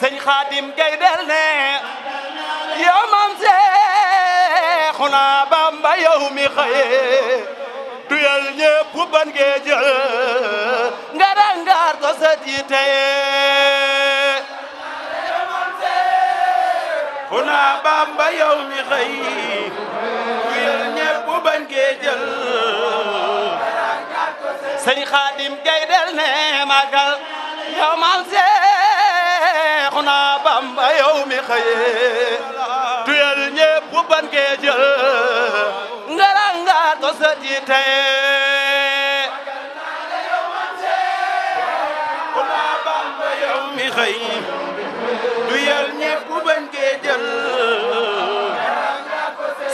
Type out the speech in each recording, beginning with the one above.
sëñ Xaadim Gaydel ne yow maam Seexuna Bamba yow mi xëye duyal ñépp ban ngee jël nga rangaar ko sa jiite Xuna Bamba yow mi xëye duyal ñépp ban ngee jël sëñ Xaadim Gaydel ne magal yow maam Seexuna Bamba yow mi xëye duyal ñépp ban ngee jël nga rangaar ko sa jiite Xuna Bamba yow mi xëye duyal ñépp ban ngee jël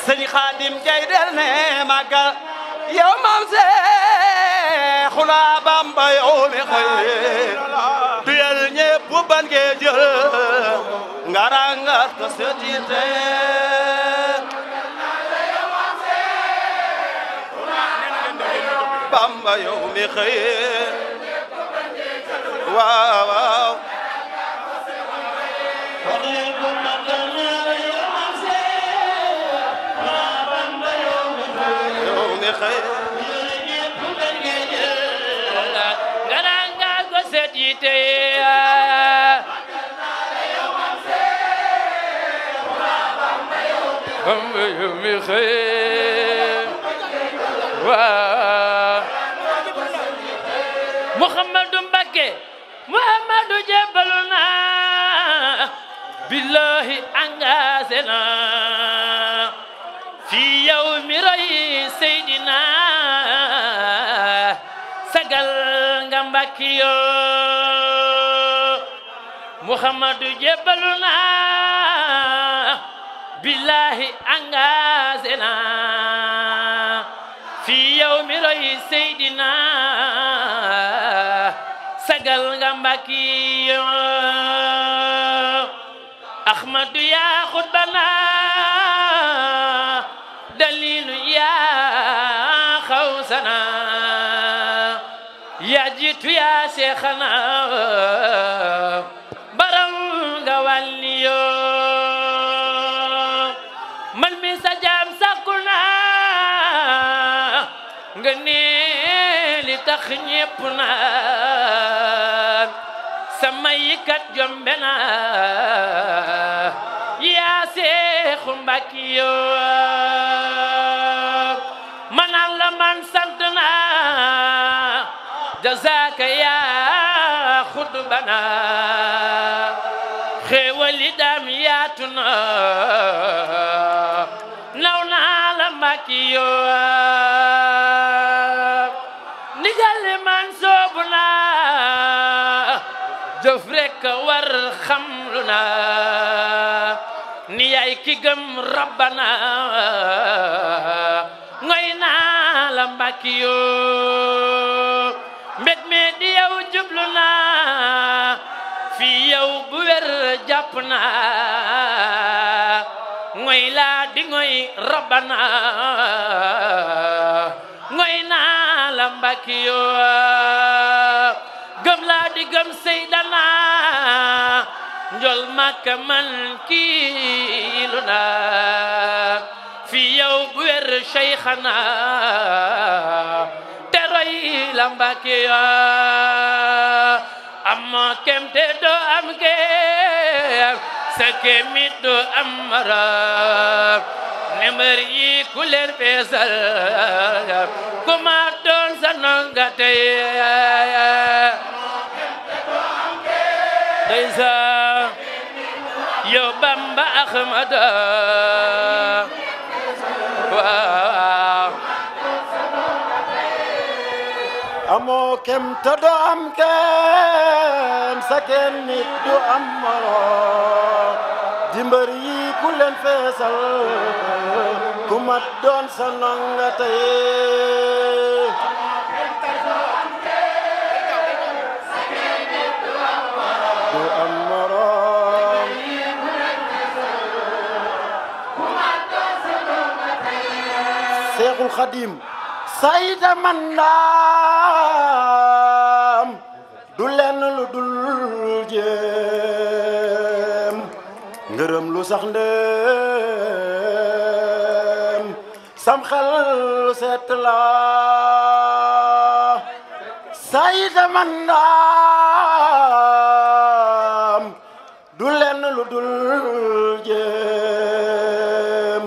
sëñ Xaadim Gaydel ne magal yow maam Seexuna Bamba yow mi xëye duyal ñépp ban ngee jël nga rangaat ko sa jiite Bamba yow mi xëye waaw waaw yow mi xëye Bamba yow mi xëye waa Muhammadu Mbakke Muhammadu jébbalu na billahi engagé na fi yow mi roy Seydina sagal nga Mbakke yo Muhammadu jébbalu na billahi engagé na fi yow mi roy Seydina sagal nga Mbakke yo Ahmadu ya xutbana dalilu ya xawsana ya jitu ya seexana baram nga wàlliyo man mi sa jaam sakuna nga ne li tax ñépp na sama yikat jombe na yaa Seexu Mbakke yo manaan la man sant na jazaaka yaa xutbana xéewali daam yaatu na naw naa la Mbakke yo ndigal man soobu na jëf rekk war xamlu na ni yaay ki gëm rabbana ngoy naa la Mbakke yo mbég me di yow jublu na fi yow bu wér jàpp na ngoy laa di ngoy rabbana ngoy naa la Mbakke yo gëm laa di gëm Seydina njol Makka man kiilu na fi yow bu wér Cheikhana te roy la Mbakke yo am kem te do am kem sa kemit do am marab nember yi ku leen feesal ku ma doon sa nonga tey deysa yow Bamba Ahmada waaw amoo kem te doo am kem sa kem nit du am moroom di mbër yi ku leen feesal ku mat doon sa nonga tey du am moroom Seexul Xadim sayda man daam du lenn lu dul jéem ngërëm lu sax ndem sam xel seet la sayta man daam du lenn lu dul jéem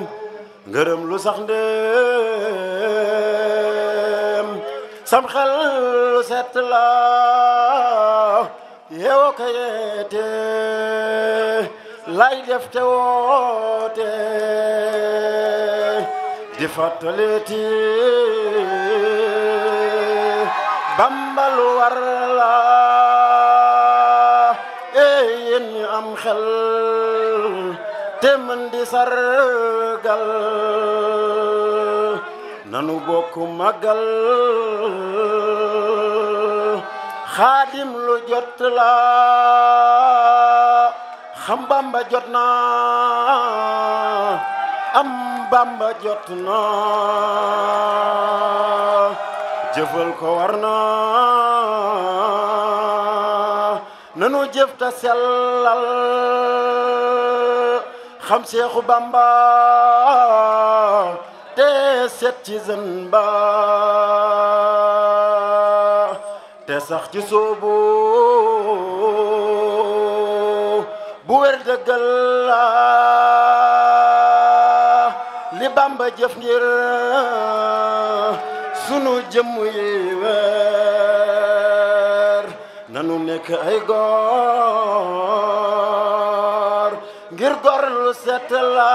ngërëm lu sax ndem sam xel seet la yeewo ka yeete lay def te woote di fàttaleeti Bambal war la yéen ñi am xel te mën di sargal nanu bokk màggal xaadim lu jot la xam Bamba jot na am Bamba jot na jëfal ko war na nanu jëf ta sellal xam Seexu Bamba te set ci zën ba te sax ci soobu bu wér dëggal la li Bamba jëf ngir sunu jëmm yi weer nanu nekk ay góor ngir góor lu set la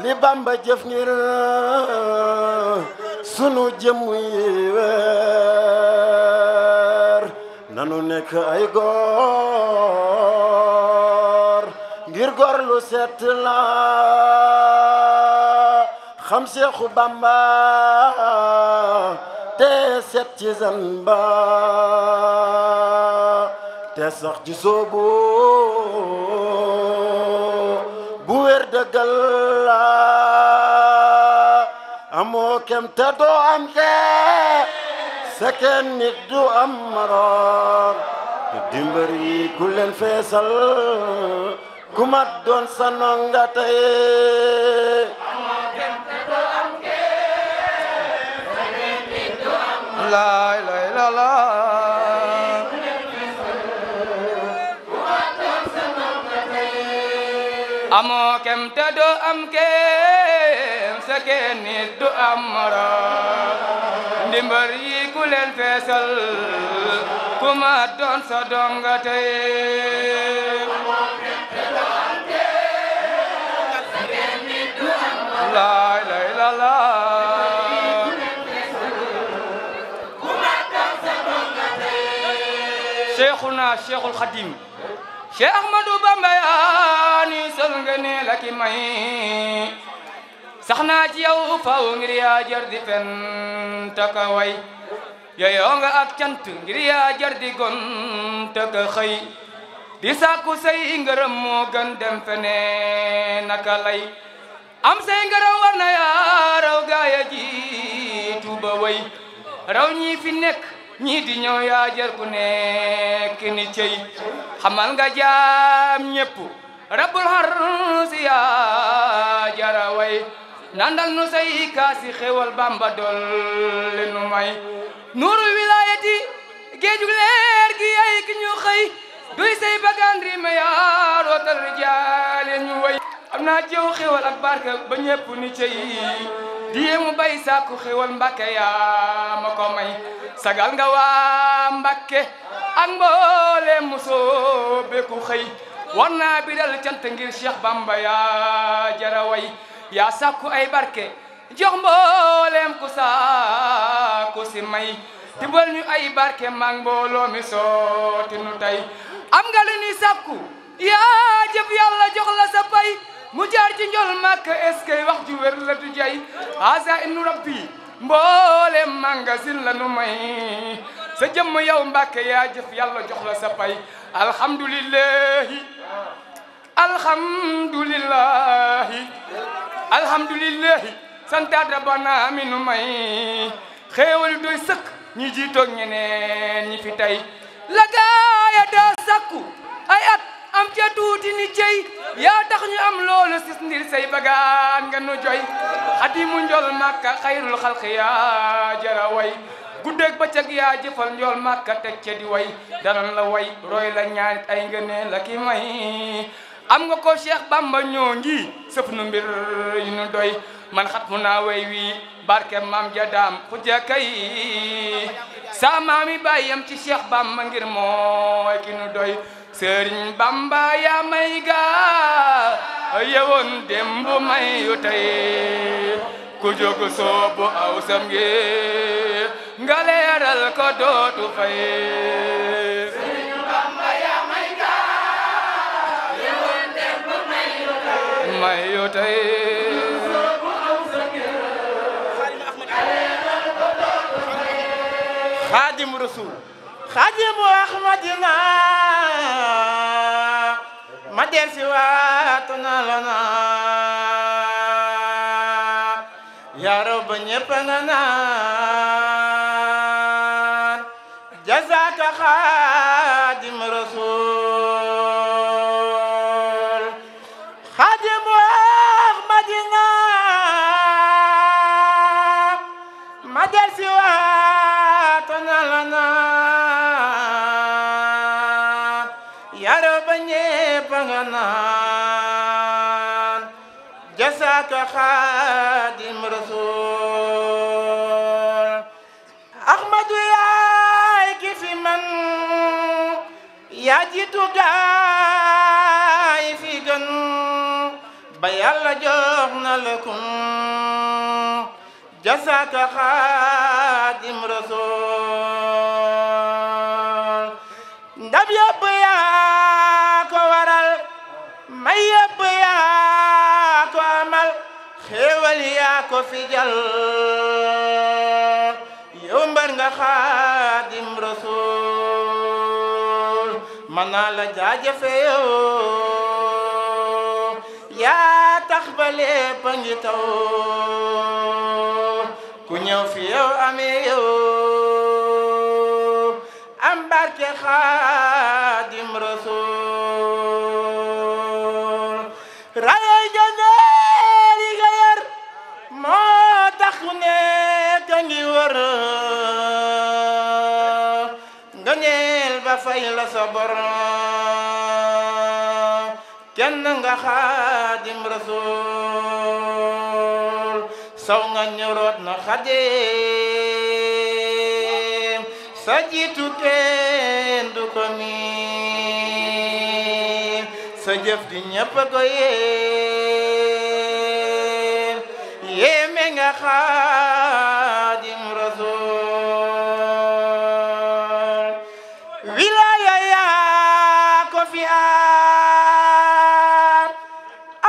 li Bamba jëf ngir sunu jëmm yi weer nanu nekk ay góor ngir góor lu set la xam Seexu Bamba te set ci zan ba te sax ci soobu bu wér dëggal la amoo kem te doo am ke sa kenn nit du am moroom dimbar yi ku leen feesal ku mat doon sa nonga tey la la la amoo kem te doo am kem sa kenn nit du am moroom ndimbar yi ku leen feesal ku ma doon sa donga tey la la la Cheikhuna Cheikhul Khadim Cheikh Ahmadou Bamba yaa ni sol nga ne la ki may sax naa ci yow faw ngir yaa jar di fen taka way yeyoo nga ak cant ngir yaa jar di gon taka xëy di sàkku say ngërëm moo gën dem fene naka lay am say ngërëm war na yaa raw gaaya jiitu ba way raw ñi fi nekk ñii di ñëw yaa jar ku nekk ni cey xamal nga jaam ñépp rabbul harsi yaa jara way nandal nu say kaasi xewal Bamba dolli nu may nuurul wilayati géejug leer gi ay ki ñu xëy duy say bagandri me yaa rootal rijaale ñu way am naa jëw xewal ak barke ba ñépp ni cey diye mu bay sàkku xewal Mbàkke yaa ma ko may sagal nga waa Mbàkke ak mboolem musoo beku xëy war naa bi dal cant ngir Cheikh Bamba yaa jara way yaa sàkku ay barke jox mboolem ku sàkku si may tibal ñu ay barke mang mbooloo mi sooti nu tey am nga lu ni sàkku yaa jëf yàlla jox la sa pay mu jaar ci njol màkk eskay wax ju wér la du jay asa inu rabbi mboolem magasin la nu may sa jëmm yow Mbàkke yaa jëf yàlla jox la sa pay alhamdulillahi alhamdulillahi alhamdulillahi santaat rabbana mi nu may xéewal doy sëkk ñi jiitoog ñeneen ñi fi tey la gaaya daa sakku ay at am ca tuuti say bagaan nga nu joy xadimu njol makka xayrul xalqi yaa jara way guddeeg bëccëg yaa jëfal njol makka teg ca di way danan la way roy la ñaanit ay ngëneel la ki may am nga ko Cheikh Bamba ñoo ngi sëf nu mbir yu nu doy man xat mu naa way wi barke maam jadaam xuja kay sa maami bàyyam ci Cheikh Bamba ngir mooy ki nu doy Sëriñ Bamba yaa may gaa yewoon démb may yu tey ku jóg soobu aw sam ngi nga leeral ko dootu fay Sëriñ Bamba yaa may gaa yewoon démb may yu tey Xaadimu Rasuul Xaadimu Ahmadina ma del si waatu na la na yaa Rabbi ñépp nga naan jazaaka Xaadimu Rasuul Xaadimu Ahmadina ma del si waatu na la na naan jasaaka Xaadim Rasuul Ahmadu yaay ki fi man yaa jiitu gaay fi gën ba Yàlla jox na la kun jasaaka Xaadim Rasuul ndab yëpp yaa ko waral may yëpp yaa ko amal xéewal yaa ko fi jal yow mbar nga Xaadim Rasuul man naa la jaajëfe yow yaa tax ba lépp a ngi taw ku ñëw fi yow amee yow am barke Xaadim Rasuul rayay janeel yi nga yar moo tax ku nekk a ngi wër nga ñeel ba fay la sa bor kenn nga Xaadim Rasuul saw nga ñoroot na Xaadim sa jiitu kenn du ko miin sa jëf di ñépp ko yéeme nga Xaadim Rasuul wilaaya yaa ko fi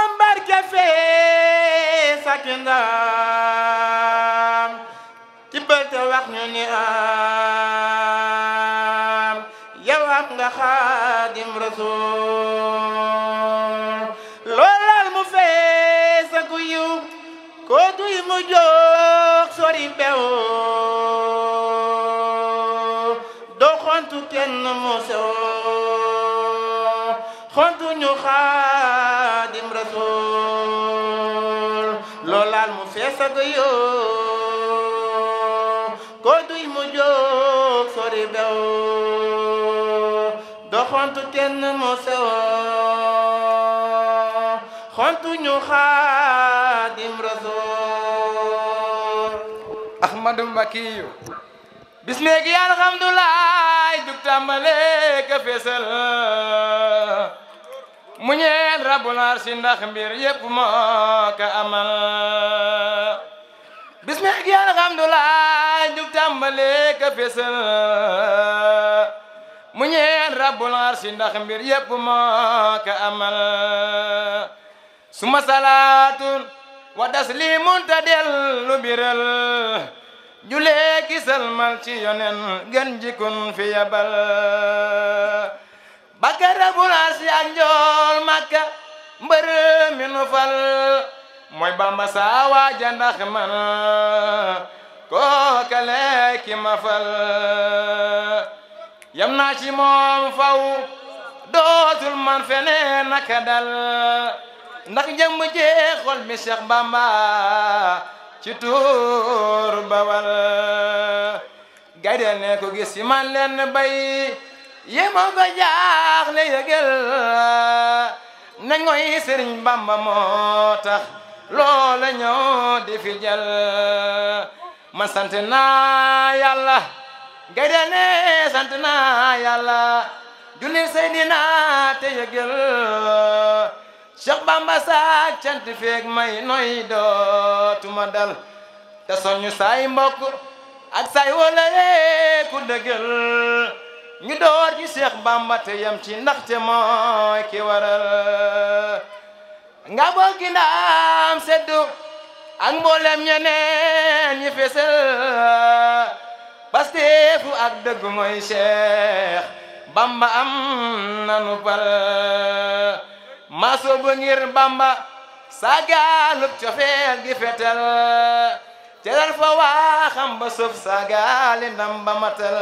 am barke fee sak ndam tibbal te wax ñu ni yow am nga Xaadim Rasuul loolal mu fees ak yiw ko duy mu jóg sori bew doo xontu kenn mu sew xontu ñu Xaadim Rasuul loolal mu fees ak yiw ko duy mu jóg sori bew xontu kenn mu sew xontu ñu Xaadim Rasuul Ahmadu Mbakiyu bismeki alhamdulillah dug tàmbale ka feesal mu ñeel Rabbul Arsi ndax mbir yépp moo ka amal bismeki alhamdulillah dug tàmbale ka feesal mu ñeel Rabbul Arsi ndax mbir yépp moo ka amal suma salaatun wa taslimun ta dellu biral julee ki salmal ci yonen gën jikun fi yabal bakka Rabbul Arsi ak njool Makka mbër mi nu fal mooy Bamba saa waaja ndax man kookale ki ma fal yam naa ci moom faw dootul man feneen naka dal ndax jëmm jee xol mi Cheikh Bamba ci tuur bawal gaydel ne ko gis ci man leen bay yéema ko jaaxle yëgal nañ ngoy Sëriñ Bamba moo tax loola ñoo di fi jël man sant naa Yàlla gaydel ne sant naa Yàlla julli Seydina te yëgal Cheikh Bamba saak cant feeg may noy dootuma dal te soñu saay mbokk ak saay wala ku dëggal ñu door ci Cheikh Bamba te yam ci ndaxte mooy ki waral nga bokki ndaam seddu ak mboolem ñeneen ñi fesel pasteefu ak dëgg mooy Cheikh Bamba am nanu pal maso bu ngir Bamba sagalub cofeel gi fetel teral fa waxam ba suuf sagali ndam ba matal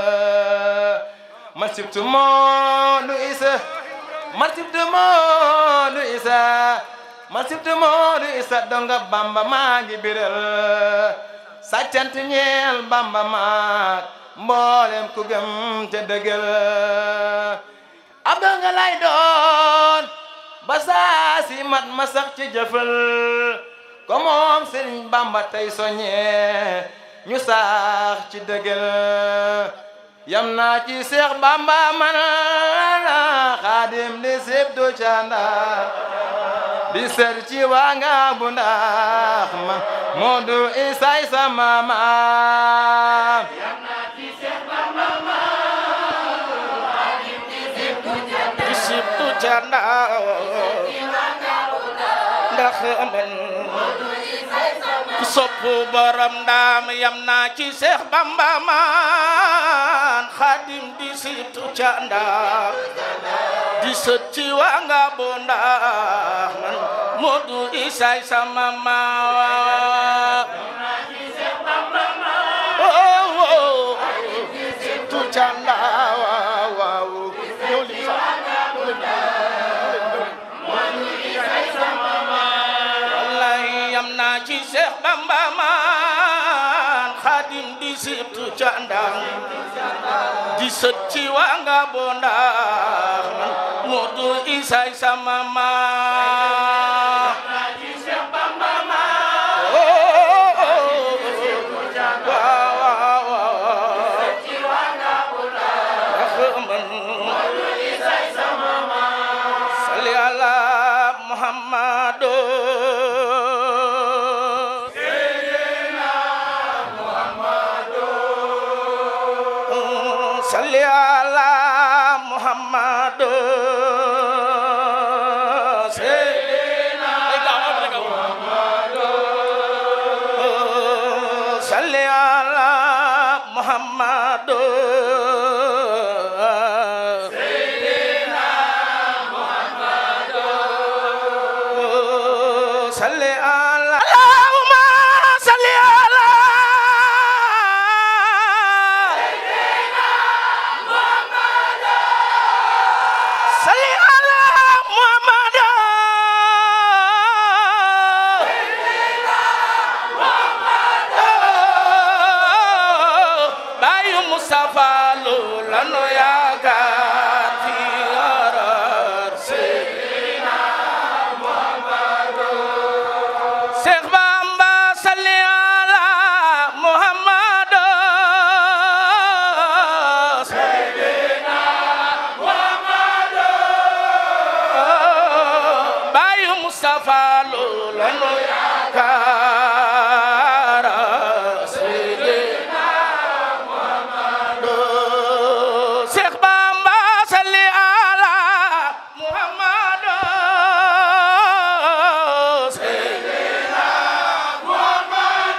man sibtu Moodu Isa man sibtu Moodu Isa man sibtu Moodu Isa donga Bamba maa ngi biral sàccant ñeel Bamba maak mboolem ku gëm te dëggal ab donga lay doon ba saa si mat ma sax ci jëfal ko moom Sëriñ Bamba tey soññee ñu sax ci dëggal yam naa ci Seex Bamba man Xaadim di sibtu canda di ser ci waa nga bu ndax man Moodu Isa sama maam sibtu canda ndax man ku soppu borom ndaam yam naa ci Seex Bamba man Xaadim di sibtu canda di sët ci waa nga bu ndax man Moodu Isa sama maam sibtu canda waaw ci Seex Bamba man Xaadim di sibtu canda di sët ci waa nga bu ndax man Moodu Isa sama maam ci Seex Bamba man ci waa nga bu ndax man Moodu Isa sama maam salli ala Muhammadu salli ala Muhammad Seydina Muhammad salli ala Muhammad Seydina Muhammad salli ala Allahumma salli ala salli ala Muhammad bayu Mustafa lu lanu yaakaar fi arar Seydina Muhammad Seex Bamba salli ala Muhammad Seydina Muhammad bayu Mustafa lu lanu yaakaar Seydina Muhammad Seex Bamba salli ala Muhammad Seydina Muhammad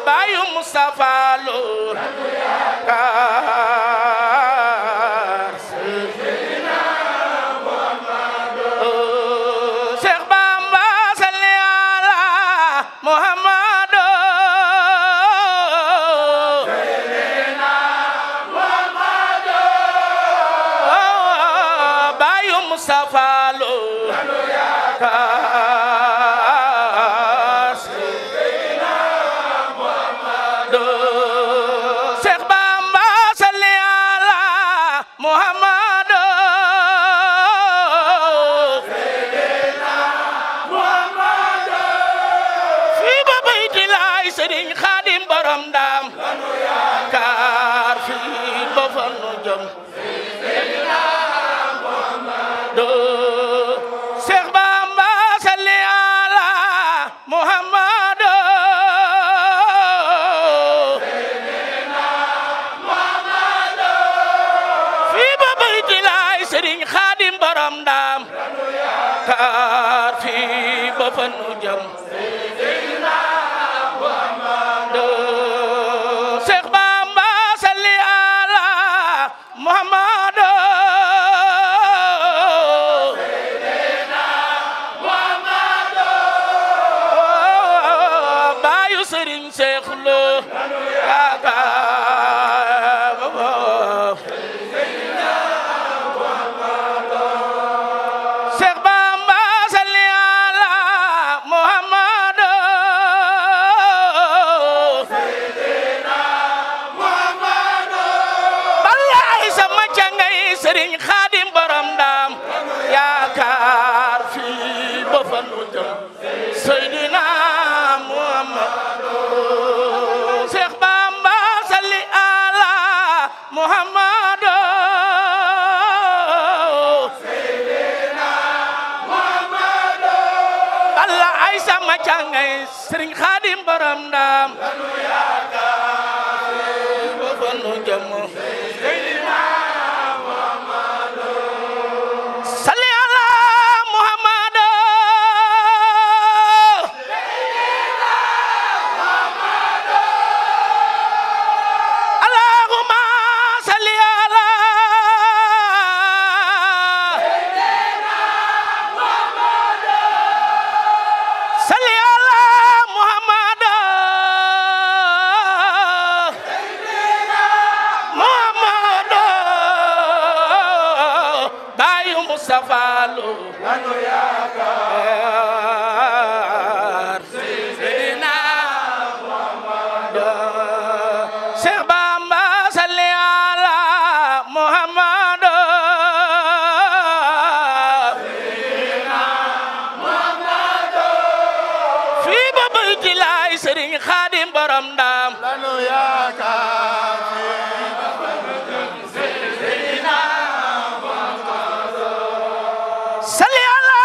bayu Mustafa lu lanu yaakaar Seydina Muhammad Seex Bamba salli ala Muhammad Seydina Muhammad bayu Mustafa lu kaas Seex Bamba salli ala Muhammad fi ba bayti laay Sëriñ Xaadim borom Ndaam kaar fi ba fa nu jëm Seex Bamba salli ala Muhammad fi ba bayti laay Sëriñ Xaadim borom Ndaam kaar fi ba fa nu jëm Seex Bamba salli ala Muhammad baayu Sëriñ Seex Lo Seex Bamba salli ala Muhammad balaay sama cangay Sëriñ Xaadim borom Ndaam yaakaar fii ba fa nu jëm Seydina Muhammad Seex Bamba salli ala Muhammad balaay sama cangay Sëriñ Xaadim borom Ndaam ba fa nu jëm salli ala Muhammad Allahumma salli ala salli ala Muhammad Muhammad bayu Mustafa Lo lanu yaakaar Seydina Muhammad Seex Bamba salli ala Muhammad Seydina Muhammad fi ba bayti laay Sëriñ Xaadim borom Ndaam lanu yaakaar salli ala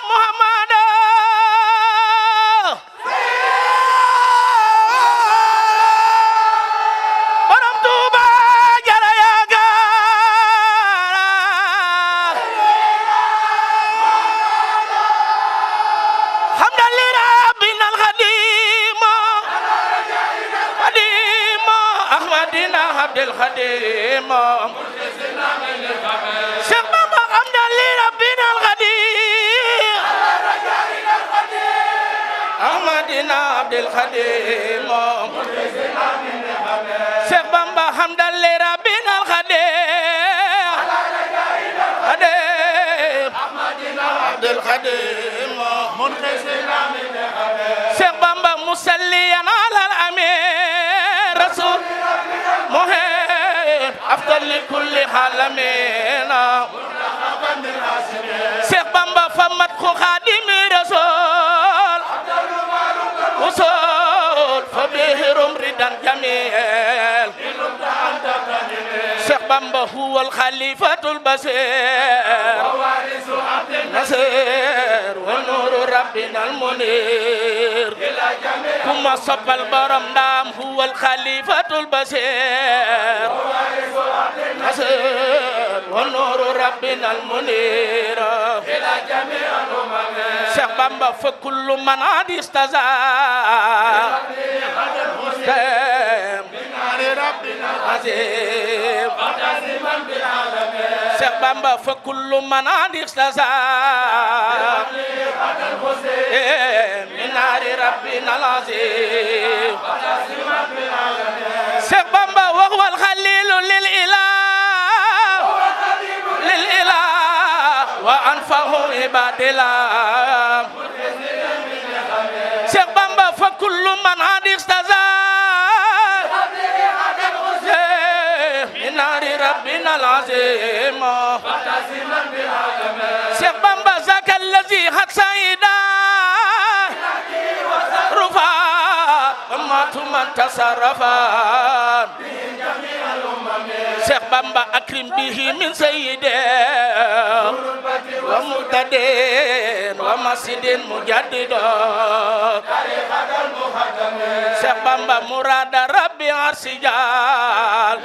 Muhammad borom Tuuba jara yaakaar hamdan li rabbina al-Xadim Ahmadina Abdul Xadim Seex Bamba hamdan li rabbina al-Xadim Ahmadina Abdul Xadim Seex Bamba hamdan li rabbina al-Xadim Ahmadina Abdul Xadim Seex Bamba musalliyan ala al-amin rasul muhid afdal li kulli alamin Seex Bamba famat khu Xaadimi rasul usul fa bihrum ridan jamil Seex Bamba huwa al-khalifatul basir nasir wa nuru rabbina al-munir kuma soppal borom Ndaam huwa al-khalifatul basir nasir wa nuru rabbina al-munir Seex Bamba fa kullu man adistaza Seex Bamba fa kullu man adistaza min naari rabbina al-azim Seex Bamba wa huwa al-khalilu lil ilah wa وأنفه عباد الله شيخ بامبا فكل من عاد استزار من نار ربنا العظيم شيخ بامبا ذاك الذي حد سيدا رفع أمة من تصرفا شيخ بامبا أكرم به من سيده ومقتدين ومسجد مجدد شيخ بامبا مراد ربي عرسجال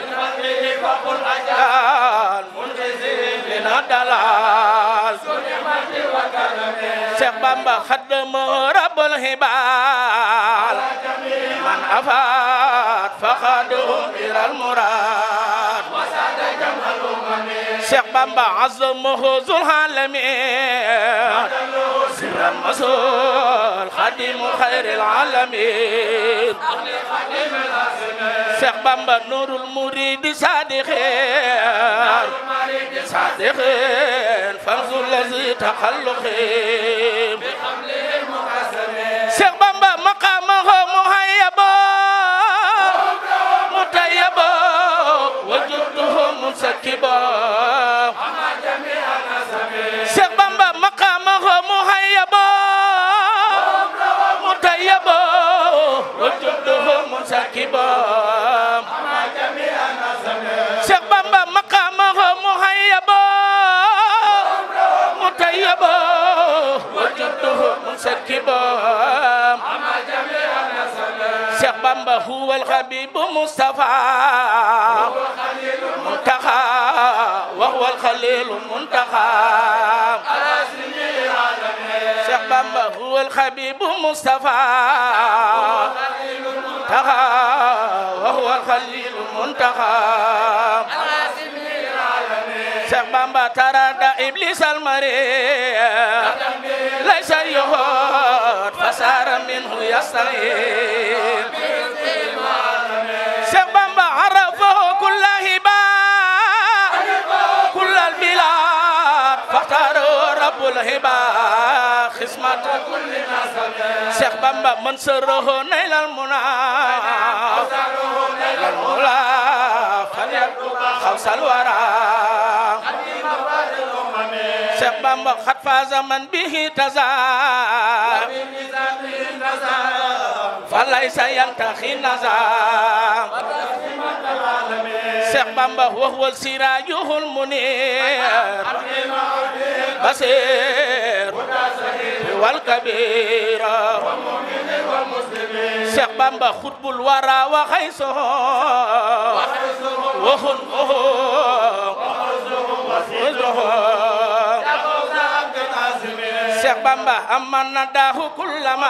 من الدلال شيخ بامبا خدم رب الهبال من أفاد فخدهم إلى المراد شيخ بامبا عظمه ذو العالمين سر المسؤول خادم خير العالمين شيخ بامبا نور المريد صادقين صادقين فانظر الذي تخلقين شيخ بامبا مقامه مهيب مطيب وجوده منسكب شيخ بامبا مقامه مهيب مطيب وجوده منسكب شيخ بامبا مقامه مهيب مطيب وجوده منسكب شيخ بامبا هو الحبيب مصطفى منتخى وهو الخليل المنتخى شيخ بامبا هو الحبيب مصطفى منتخى وهو الخليل المنتخى شيخ بامبا ترى إبليس المريض ليس يهود فصار منه يستعين شيخ بامبا عرفه كل هباء كل البلاد فاختاروا رب الهباء خصمة كل نسب شيخ بامبا من سره نيل المنى نيل المولى فليبقى خوص الورى شيخ بامبا قد فاز من به تزار فليس ينتخي النزار شيخ بامبا وهو السراج المنير بصير والكبير شيخ بامبا خطب الورى وخيسه وخنه شيخ بامبا أمن نداه كلما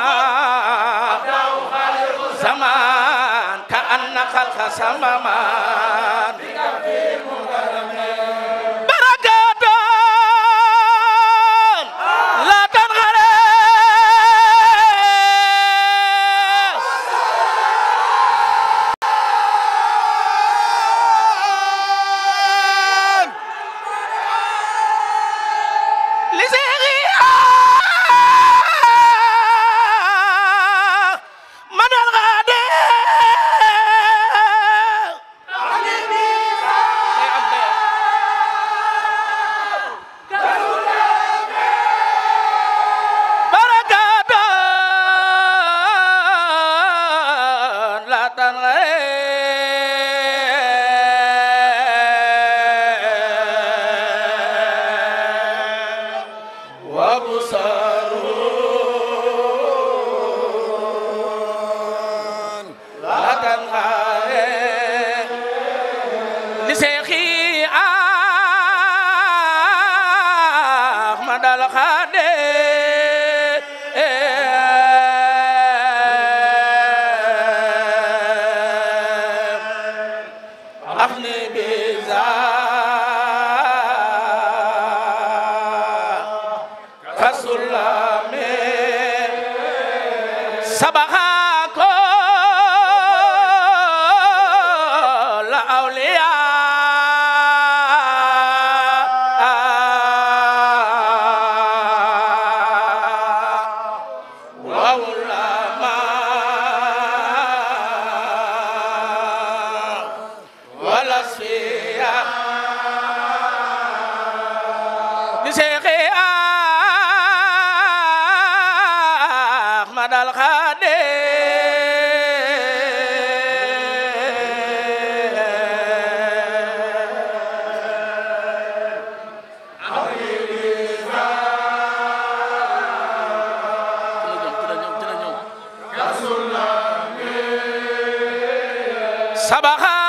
زمان كأن خلق سمامان بركات لا تنغرس أحمد الخادم سبحك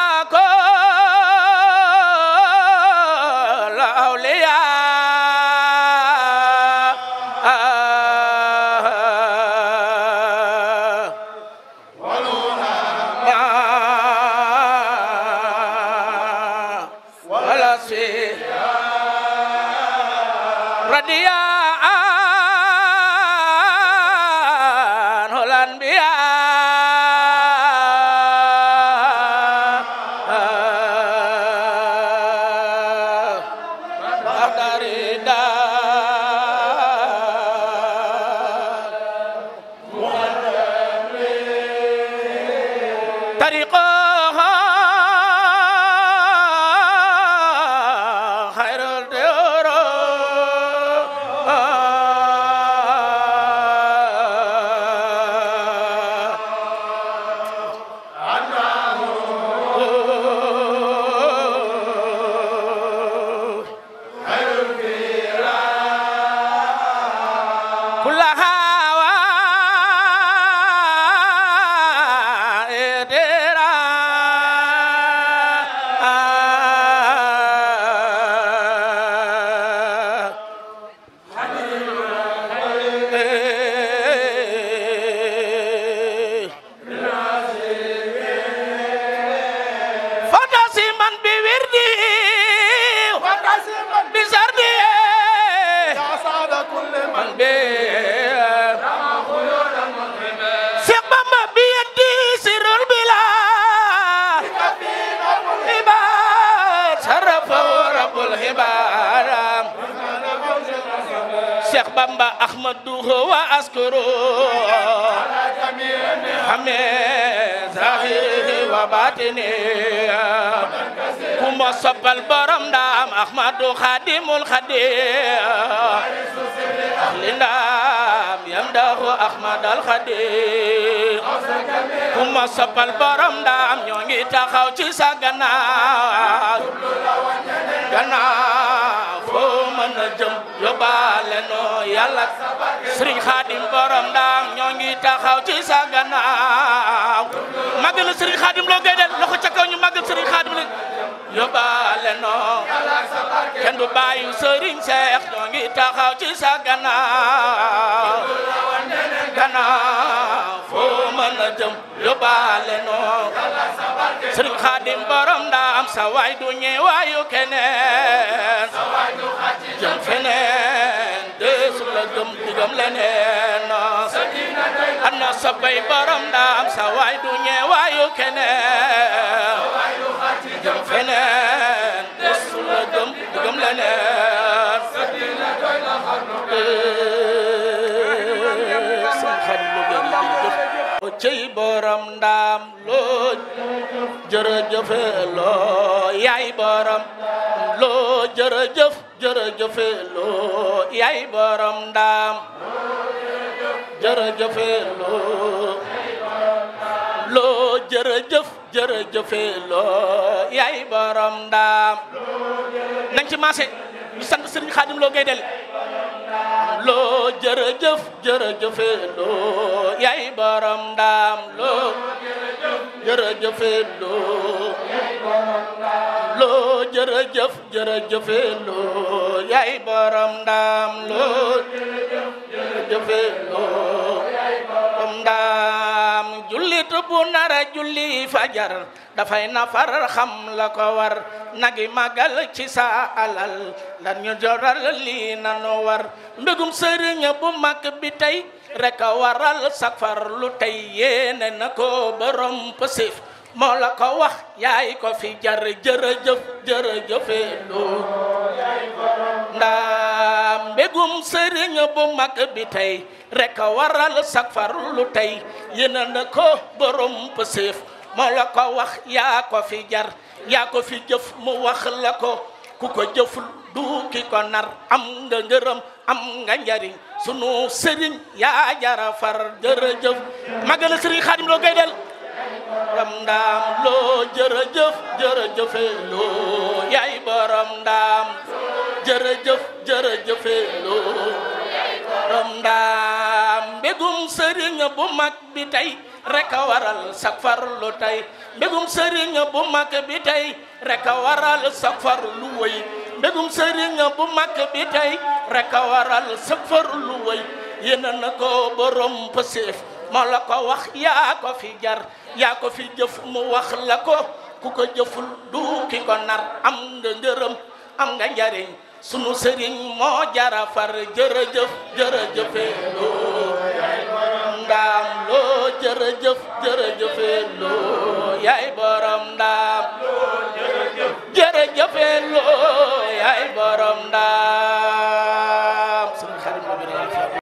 Cheikh Bamba Ahmadu wa askuru Hamid zahiri wa batini kuma soppal borom ndam Ahmadu Khadimul Khadim lindam yamdahu Ahmad al Khadim kuma soppal borom ndam ñoo ngi taxaw ci sa gannaaw foo mën a jëm yóbbaale noo yàlla Serigne Khadim borom ndam ñoo ngi taxaw ci sa gannaaw magal Serigne Khadim loo gay del loxo ca kaw ñu magal Serigne Khadim li yóbbaale noo kenn du bàyyi Serigne Cheikh ñoo ngi taxaw ci sa gannaaw foo mën a jëm yóbbaale noo Serigne Khadim borom ndam sa waay du ñëwaayu keneen jëm feneen deesu la gëm digam leneen ana soppay borom ndam sa waay du ñëwaayu keneen jëm feneen deesu la gëm digam leneen cey borom ndam loo jërëjëfe loo yaay borom loo jërëjëfe loo yaay borom ndam jërëjëfe loo jërëjëfe loo yaay borom ndam nañ ci maase ñu sant Serigne Khadim Lo Gaydel loo jërëjëfe loo yaay borom ndam loo jërëjëfe loo jërëjëfe loo yaay borom ndam loo jërëjëfe loo ndam jullit bu nara julli fajar dafay nafar xam la ko war nagi magal ci sa alal lan ñu joral lii nanu war mbégum sëriñ bu mag bi tey rek a waral safar lu tey yéene na ko borom pësif moo la ko wax yaay ko fi jar jërëjëfe loo ndax mbégum sëriñ bu mag bi tey rek a waral safar lu tey yéene na ko borom pësif moo la ko wax yaa ko fi jar yaa ko fi jëf mu wax la ko ku ko jëful du ki ko nar am nga ngërëm am nga njariñ sunu sëriñ yaa jara far jërëjëf magal sëriñ Xaadim Lo Gaydel borom ndaam loo jërëjëf jërëjëfe loo yaay borom ndaam jërëjëf jërëjëfe loo borom ndaam mbégum sëriñ bu mag bi tey rek a waral sak farlu tey mbégum sëriñ bu mag bi tey rek a waral sak farlu wëy mbégum sëriñ bu mag bi tey rek a waral sak farlu wëy yéena na ko borom pëseef moo la ko wax yaa ko fi jar yaa ko fi jëf mu wax la ko ku ko jëful du ki ko nar am nga ngërëm am nga njariñ sunu sëriñ moo jara far jërëjëf jërëjëfe loo ndaam loo jërëjëf jërëjëfe loo yaay borom ndaam jërëjëfe loo yaay borom ndaam